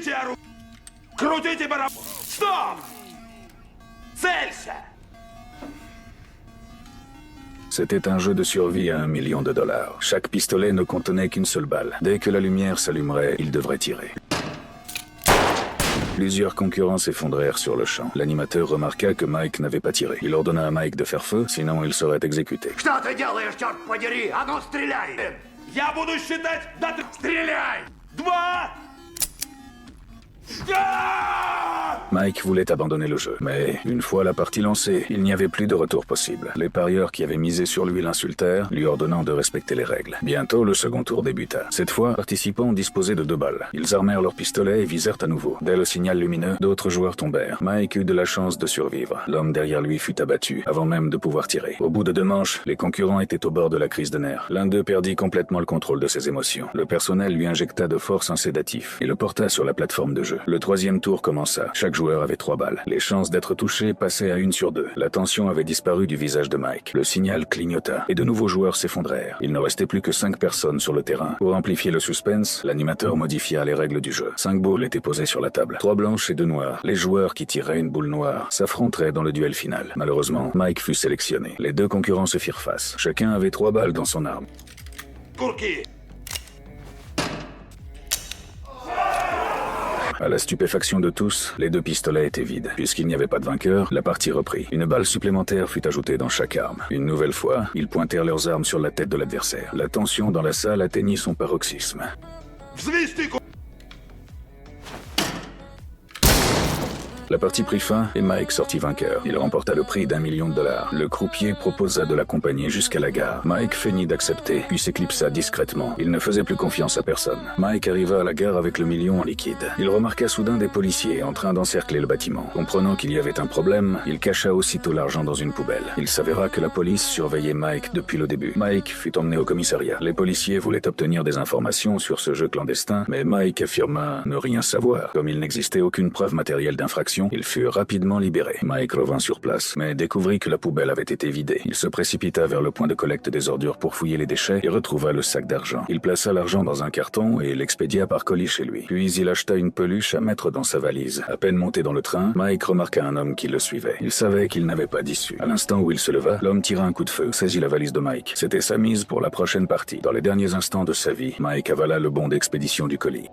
Крутите оружие! Крутите барабан! Стоп! Целься! C'était un jeu de survie à $1 million. Chaque pistolet ne contenait qu'une seule balle. Dès que la lumière s'allumerait, il devrait tirer. Plusieurs concurrents s'effondrèrent sur le champ. L'animateur remarqua que Mike n'avait pas tiré. Il ordonna à Mike de faire feu, sinon il serait exécuté. Что ты делаешь, черт подери? А ну стреляй! Я буду считать до 3. Стреляй! 2! Mike voulait abandonner le jeu, mais une fois la partie lancée, il n'y avait plus de retour possible. Les parieurs qui avaient misé sur lui l'insultèrent, lui ordonnant de respecter les règles. Bientôt, le second tour débuta. Cette fois, les participants disposaient de 2 balles. Ils armèrent leurs pistolets et visèrent à nouveau. Dès le signal lumineux, d'autres joueurs tombèrent. Mike eut de la chance de survivre. L'homme derrière lui fut abattu, avant même de pouvoir tirer. Au bout de 2 manches, les concurrents étaient au bord de la crise de nerfs. L'un d'eux perdit complètement le contrôle de ses émotions. Le personnel lui injecta de force un sédatif et le porta sur la plateforme de jeu. Le troisième tour commença. Chaque joueur avait 3 balles. Les chances d'être touché passaient à 1 sur 2. La tension avait disparu du visage de Mike. Le signal clignota et de nouveaux joueurs s'effondrèrent. Il ne restait plus que 5 personnes sur le terrain. Pour amplifier le suspense, l'animateur modifia les règles du jeu. 5 boules étaient posées sur la table. 3 blanches et 2 noires. Les joueurs qui tiraient une boule noire s'affronteraient dans le duel final. Malheureusement, Mike fut sélectionné. Les 2 concurrents se firent face. Chacun avait 3 balles dans son arme. Курки! À la stupéfaction de tous, les 2 pistolets étaient vides. Puisqu'il n'y avait pas de vainqueur, la partie reprit. Une balle supplémentaire fut ajoutée dans chaque arme. Une nouvelle fois, ils pointèrent leurs armes sur la tête de l'adversaire. La tension dans la salle atteignit son paroxysme. Взвести! La partie prit fin et Mike sortit vainqueur. Il remporta le prix d'$1 million. Le croupier proposa de l'accompagner jusqu'à la gare. Mike feignit d'accepter, puis s'éclipsa discrètement. Il ne faisait plus confiance à personne. Mike arriva à la gare avec le million en liquide. Il remarqua soudain des policiers en train d'encercler le bâtiment. Comprenant qu'il y avait un problème, il cacha aussitôt l'argent dans une poubelle. Il s'avéra que la police surveillait Mike depuis le début. Mike fut emmené au commissariat. Les policiers voulaient obtenir des informations sur ce jeu clandestin, mais Mike affirma ne rien savoir. Comme il n'existait aucune preuve matérielle d'infraction, il fut rapidement libéré. Mike revint sur place, mais découvrit que la poubelle avait été vidée. Il se précipita vers le point de collecte des ordures pour fouiller les déchets et retrouva le sac d'argent. Il plaça l'argent dans un carton et l'expédia par colis chez lui. Puis il acheta une peluche à mettre dans sa valise. À peine monté dans le train, Mike remarqua un homme qui le suivait. Il savait qu'il n'avait pas d'issue. À l'instant où il se leva, l'homme tira un coup de feu, saisit la valise de Mike. C'était sa mise pour la prochaine partie. Dans les derniers instants de sa vie, Mike avala le bon d'expédition du colis.